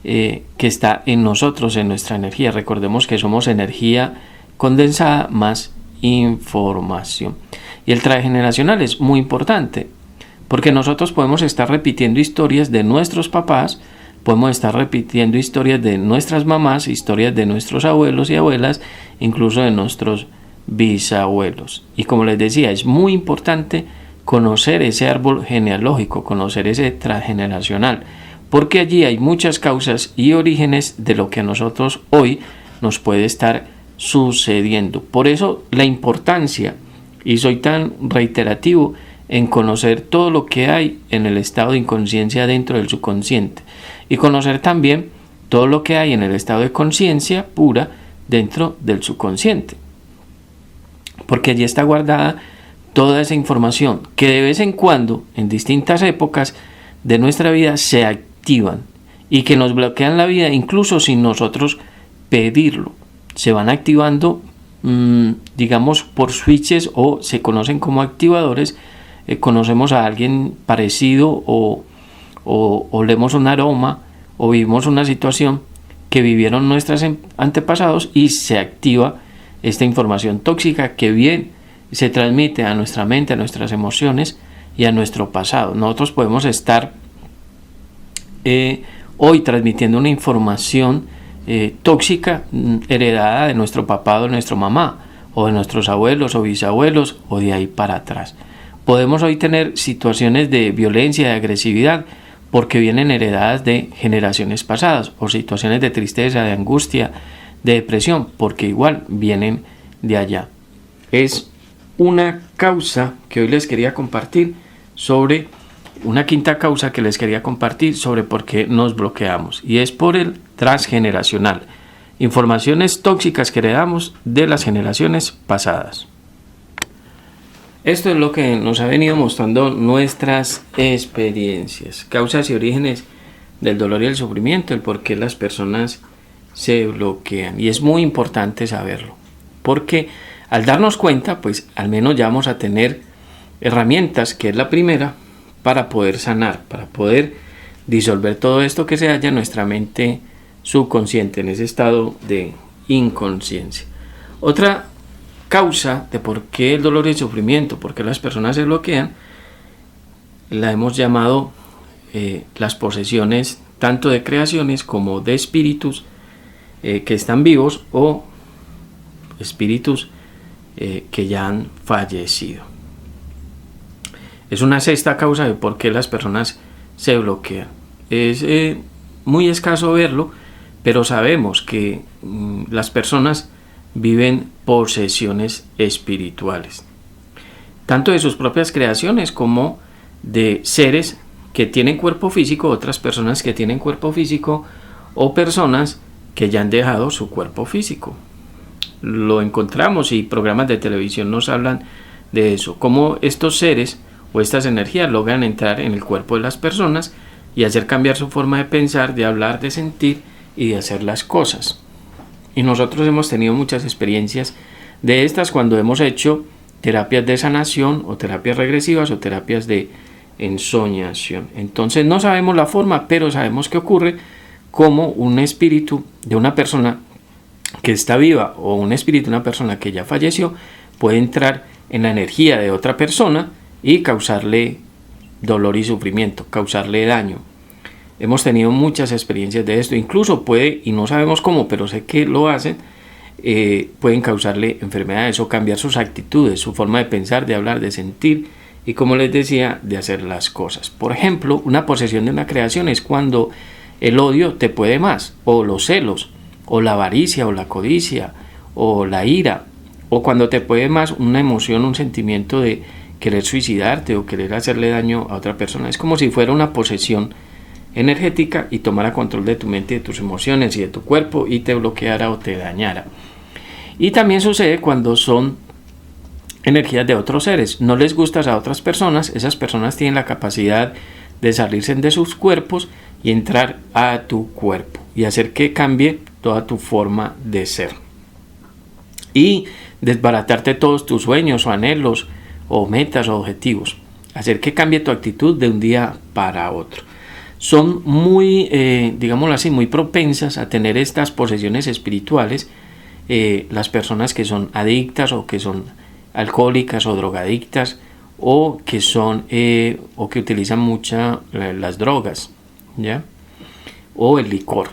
que está en nosotros, en nuestra energía. Recordemos que somos energía condensada más información. Y el transgeneracional es muy importante, porque nosotros podemos estar repitiendo historias de nuestros papás, podemos estar repitiendo historias de nuestras mamás, historias de nuestros abuelos y abuelas, incluso de nuestros bisabuelos. Y como les decía, es muy importante conocer ese árbol genealógico, conocer ese transgeneracional, porque allí hay muchas causas y orígenes de lo que a nosotros hoy nos puede estar sucediendo. Por eso la importancia, y soy tan reiterativo en conocer todo lo que hay en el estado de inconsciencia dentro del subconsciente, y conocer también todo lo que hay en el estado de conciencia pura dentro del subconsciente, porque allí está guardada toda esa información que de vez en cuando, en distintas épocas de nuestra vida, se activan y que nos bloquean la vida incluso sin nosotros pedirlo. Se van activando, digamos, por switches, o se conocen como activadores. Conocemos a alguien parecido o olemos un aroma o vivimos una situación que vivieron nuestros antepasados y se activa esta información tóxica que bien se transmite a nuestra mente, a nuestras emociones y a nuestro pasado. Nosotros podemos estar hoy transmitiendo una información tóxica heredada de nuestro papá o de nuestra mamá, o de nuestros abuelos o bisabuelos, o de ahí para atrás. Podemos hoy tener situaciones de violencia, de agresividad, porque vienen heredadas de generaciones pasadas, o situaciones de tristeza, de angustia, de depresión, porque igual vienen de allá. Es una causa que hoy les quería compartir sobre, una quinta causa que les quería compartir sobre por qué nos bloqueamos, y es por el transgeneracional, informaciones tóxicas que heredamos de las generaciones pasadas. Esto es lo que nos ha venido mostrando nuestras experiencias, causas y orígenes del dolor y el sufrimiento, el por qué las personas se bloquean. Y es muy importante saberlo, porque al darnos cuenta, pues al menos ya vamos a tener herramientas, que es la primera, para poder sanar, para poder disolver todo esto que se halla en nuestra mente subconsciente, en ese estado de inconsciencia. Otra causa de por qué el dolor y el sufrimiento, por qué las personas se bloquean, la hemos llamado las posesiones tanto de creaciones como de espíritus que están vivos o espíritus que ya han fallecido. Es una sexta causa de por qué las personas se bloquean. Es muy escaso verlo, pero sabemos que las personas viven posesiones espirituales, tanto de sus propias creaciones como de seres que tienen cuerpo físico, otras personas que tienen cuerpo físico o personas que ya han dejado su cuerpo físico. Lo encontramos y programas de televisión nos hablan de eso, cómo estos seres o estas energías logran entrar en el cuerpo de las personas y hacer cambiar su forma de pensar, de hablar, de sentir y de hacer las cosas. Y nosotros hemos tenido muchas experiencias de estas cuando hemos hecho terapias de sanación o terapias regresivas o terapias de ensoñación. Entonces no sabemos la forma, pero sabemos que ocurre como un espíritu de una persona que está viva o un espíritu de una persona que ya falleció puede entrar en la energía de otra persona y causarle dolor y sufrimiento, causarle daño. Hemos tenido muchas experiencias de esto, incluso puede, y no sabemos cómo, pero sé que lo hacen, pueden causarle enfermedades o cambiar sus actitudes, su forma de pensar, de hablar, de sentir y, como les decía, de hacer las cosas. Por ejemplo, una posesión de una creación es cuando el odio te puede más, o los celos, o la avaricia, o la codicia, o la ira, o cuando te puede más una emoción, un sentimiento de querer suicidarte o querer hacerle daño a otra persona. Es como si fuera una posesión energética y tomara control de tu mente, de tus emociones y de tu cuerpo y te bloqueara o te dañara. Y también sucede cuando son energías de otros seres. No les gustas a otras personas, esas personas tienen la capacidad de salirse de sus cuerpos y entrar a tu cuerpo y hacer que cambie toda tu forma de ser y desbaratarte todos tus sueños o anhelos o metas o objetivos, hacer que cambie tu actitud de un día para otro. Son muy, digámoslo así, muy propensas a tener estas posesiones espirituales las personas que son adictas o que son alcohólicas o drogadictas o que son o que utilizan muchas las drogas, ¿ya? O el licor,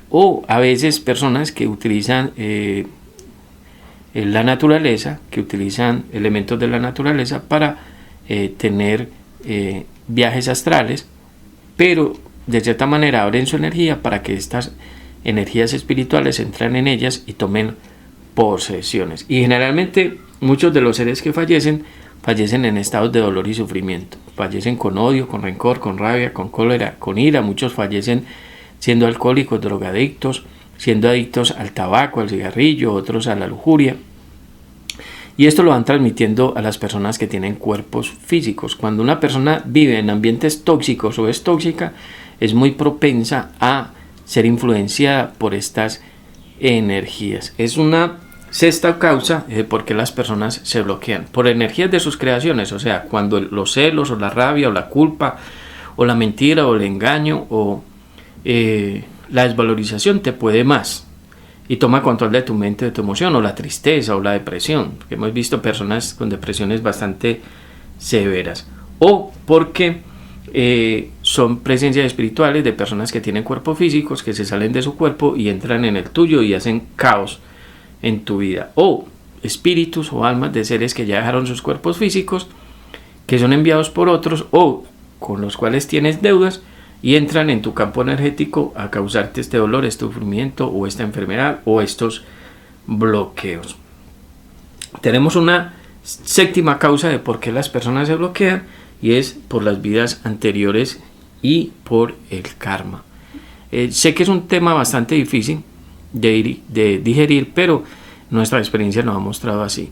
o a veces personas que utilizan la naturaleza, que utilizan elementos de la naturaleza para tener viajes astrales, pero de cierta manera abren su energía para que estas energías espirituales entren en ellas y tomen posesiones. Y generalmente muchos de los seres que fallecen en estados de dolor y sufrimiento, fallecen con odio, con rencor, con rabia, con cólera, con ira. Muchos fallecen siendo alcohólicos, drogadictos, siendo adictos al tabaco, al cigarrillo, otros a la lujuria. Y esto lo van transmitiendo a las personas que tienen cuerpos físicos. Cuando una persona vive en ambientes tóxicos o es tóxica, es muy propensa a ser influenciada por estas energías. Es una sexta causa de por qué las personas se bloquean. Por energías de sus creaciones, o sea, cuando los celos o la rabia o la culpa o la mentira o el engaño o la desvalorización te puede más y toma control de tu mente, de tu emoción, o la tristeza o la depresión, porque hemos visto personas con depresiones bastante severas, o porque son presencias espirituales de personas que tienen cuerpos físicos que se salen de su cuerpo y entran en el tuyo y hacen caos en tu vida, o espíritus o almas de seres que ya dejaron sus cuerpos físicos, que son enviados por otros o con los cuales tienes deudas y entran en tu campo energético a causarte este dolor, este sufrimiento o esta enfermedad o estos bloqueos. Tenemos una séptima causa de por qué las personas se bloquean y es por las vidas anteriores y por el karma. Sé que es un tema bastante difícil de digerir, pero nuestra experiencia nos ha mostrado así.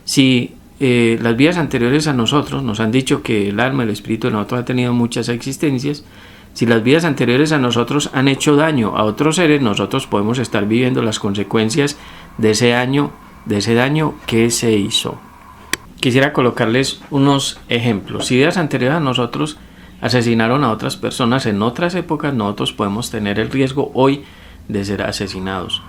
Si las vidas anteriores a nosotros nos han dicho que el alma, el espíritu de nosotros ha tenido muchas existencias, si las vidas anteriores a nosotros han hecho daño a otros seres, nosotros podemos estar viviendo las consecuencias de ese daño que se hizo. quisiera colocarles unos ejemplos. Si vidas anteriores a nosotros asesinaron a otras personas en otras épocas, nosotros podemos tener el riesgo hoy de ser asesinados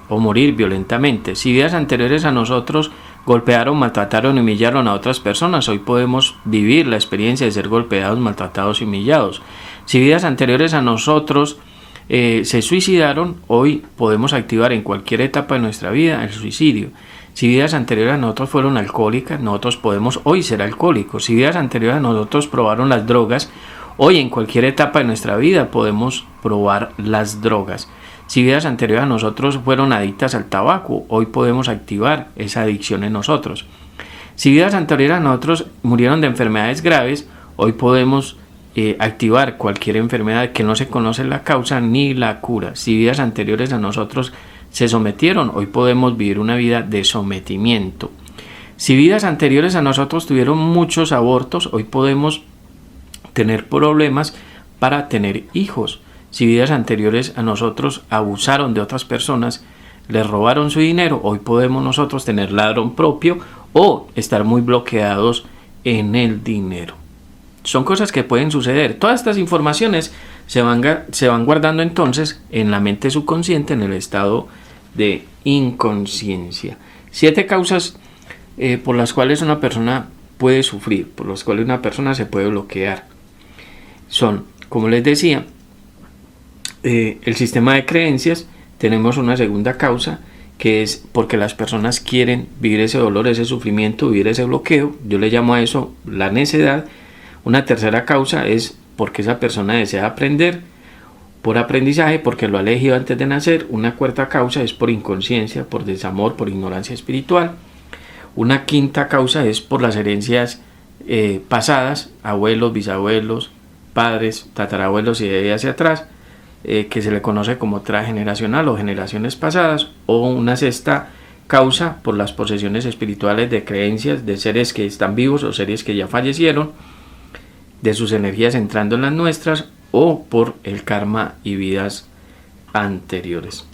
o morir violentamente. Si vidas anteriores a nosotros golpearon, maltrataron y humillaron a otras personas, hoy podemos vivir la experiencia de ser golpeados, maltratados y humillados. Si vidas anteriores a nosotros se suicidaron, hoy podemos activar en cualquier etapa de nuestra vida el suicidio. Si vidas anteriores a nosotros fueron alcohólicas, nosotros podemos hoy ser alcohólicos. Si vidas anteriores a nosotros probaron las drogas, hoy en cualquier etapa de nuestra vida podemos probar las drogas. Si vidas anteriores a nosotros fueron adictas al tabaco, hoy podemos activar esa adicción en nosotros. Si vidas anteriores a nosotros murieron de enfermedades graves, hoy podemos activar cualquier enfermedad que no se conoce la causa ni la cura. Si vidas anteriores a nosotros se sometieron, hoy podemos vivir una vida de sometimiento. Si vidas anteriores a nosotros tuvieron muchos abortos, hoy podemos tener problemas para tener hijos. Si vidas anteriores a nosotros abusaron de otras personas, les robaron su dinero, hoy podemos nosotros tener ladrón propio o estar muy bloqueados en el dinero. Son cosas que pueden suceder. Todas estas informaciones se van guardando entonces en la mente subconsciente, en el estado de inconsciencia. 7 causas por las cuales una persona puede sufrir, por las cuales una persona se puede bloquear. Son, como les decía, el sistema de creencias. Tenemos una segunda causa, que es porque las personas quieren vivir ese dolor, ese sufrimiento, vivir ese bloqueo. Yo le llamo a eso la necedad. Una tercera causa es porque esa persona desea aprender por aprendizaje, porque lo ha elegido antes de nacer. Una cuarta causa es por inconsciencia, por desamor, por ignorancia espiritual. Una quinta causa es por las herencias pasadas, abuelos, bisabuelos, padres, tatarabuelos y de ahí hacia atrás, que se le conoce como transgeneracional o generaciones pasadas. O una sexta causa por las posesiones espirituales de creencias de seres que están vivos o seres que ya fallecieron, de sus energías entrando en las nuestras, o por el karma y vidas anteriores.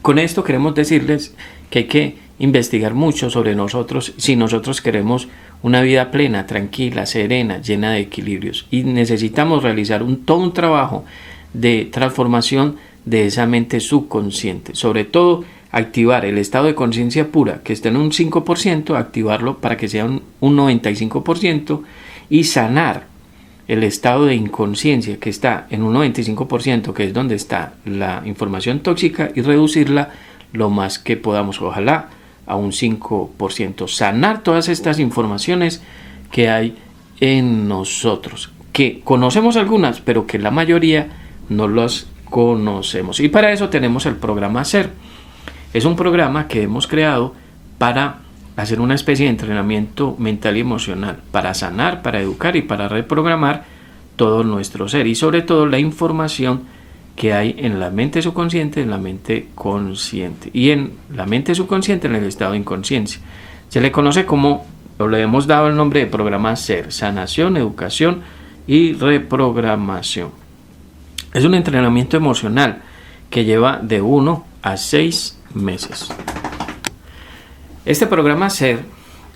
Con esto queremos decirles que hay que investigar mucho sobre nosotros si nosotros queremos una vida plena, tranquila, serena, llena de equilibrios, y necesitamos realizar todo un trabajo de transformación de esa mente subconsciente. Sobre todo activar el estado de conciencia pura, que está en un 5%, activarlo para que sea un 95%, y sanar el estado de inconsciencia que está en un 95%, que es donde está la información tóxica, y reducirla lo más que podamos, ojalá a un 5%. Sanar todas estas informaciones que hay en nosotros, que conocemos algunas, pero que la mayoría no las conocemos. Y para eso tenemos el programa SER. Es un programa que hemos creado para hacer una especie de entrenamiento mental y emocional, para sanar, para educar y para reprogramar todo nuestro ser, y sobre todo la información que hay en la mente subconsciente, en la mente consciente, y en la mente subconsciente, en el estado de inconsciencia. Se le conoce como, o le hemos dado el nombre de programa SER: sanación, educación y reprogramación. Es un entrenamiento emocional que lleva de 1 a 6 meses. Este programa SER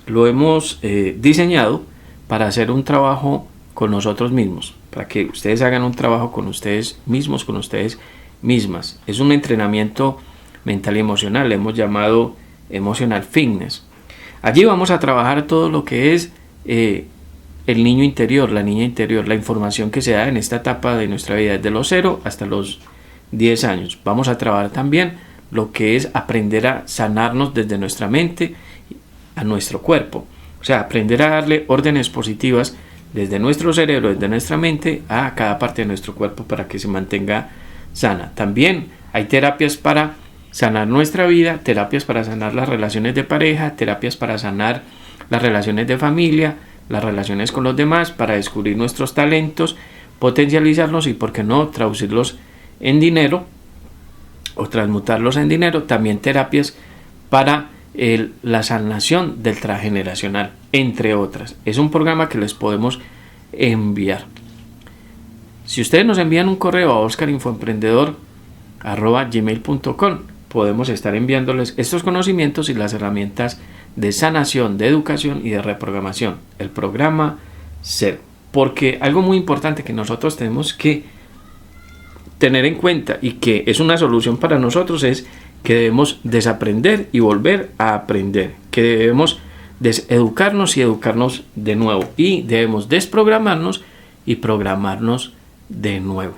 lo hemos diseñado para hacer un trabajo con nosotros mismos, para que ustedes hagan un trabajo con ustedes mismos, con ustedes mismas. Es un entrenamiento mental y emocional, le hemos llamado Emotional Fitness. Allí vamos a trabajar todo lo que es el niño interior, la niña interior, la información que se da en esta etapa de nuestra vida, desde los 0 hasta los 10 años. Vamos a trabajar también lo que es aprender a sanarnos desde nuestra mente a nuestro cuerpo. O sea, aprender a darle órdenes positivas desde nuestro cerebro, desde nuestra mente, a cada parte de nuestro cuerpo para que se mantenga sana. También hay terapias para sanar nuestra vida, terapias para sanar las relaciones de pareja, terapias para sanar las relaciones de familia, las relaciones con los demás, para descubrir nuestros talentos, potencializarlos y, por qué no, traducirlos en dinero o transmutarlos en dinero. También terapias para la sanación del transgeneracional, entre otras. Es un programa que les podemos enviar. Si ustedes nos envían un correo a oscarinfoemprendedor@gmail.com, podemos estar enviándoles estos conocimientos y las herramientas de sanación, de educación y de reprogramación. El programa SER. Porque algo muy importante que nosotros tenemos que tener en cuenta y que es una solución para nosotros es que debemos desaprender y volver a aprender. Que debemos deseducarnos y educarnos de nuevo. Y debemos desprogramarnos y programarnos de nuevo.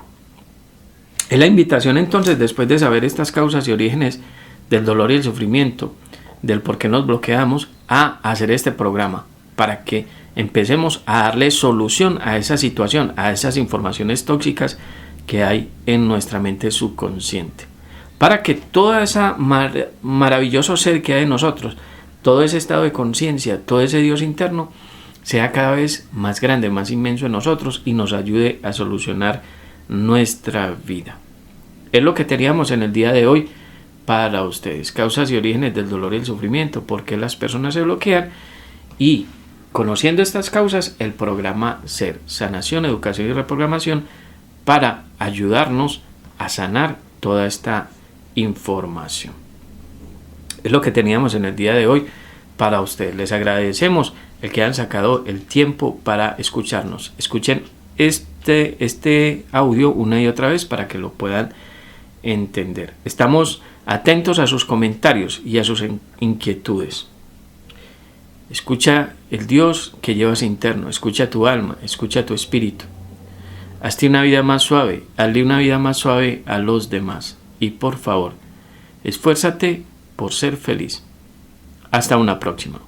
Es la invitación entonces, después de saber estas causas y orígenes del dolor y el sufrimiento, del por qué nos bloqueamos, a hacer este programa para que empecemos a darle solución a esa situación, a esas informaciones tóxicas que hay en nuestra mente subconsciente, para que toda esa maravilloso ser que hay en nosotros, todo ese estado de conciencia, todo ese Dios interno, sea cada vez más grande, más inmenso en nosotros y nos ayude a solucionar nuestra vida. Es lo que teníamos en el día de hoy para ustedes. Causas y orígenes del dolor y el sufrimiento, por qué las personas se bloquean, y conociendo estas causas, el programa SER, Sanación, Educación y Reprogramación, para ayudarnos a sanar toda esta información. Es lo que teníamos en el día de hoy para ustedes. Les agradecemos el que hayan sacado el tiempo para escucharnos. Escuchen este audio una y otra vez para que lo puedan entender. Estamos atentos a sus comentarios y a sus inquietudes. Escucha el Dios que llevas interno, escucha tu alma, escucha tu espíritu. Hazte una vida más suave, hazle una vida más suave a los demás. Y por favor, esfuérzate por ser feliz. Hasta una próxima.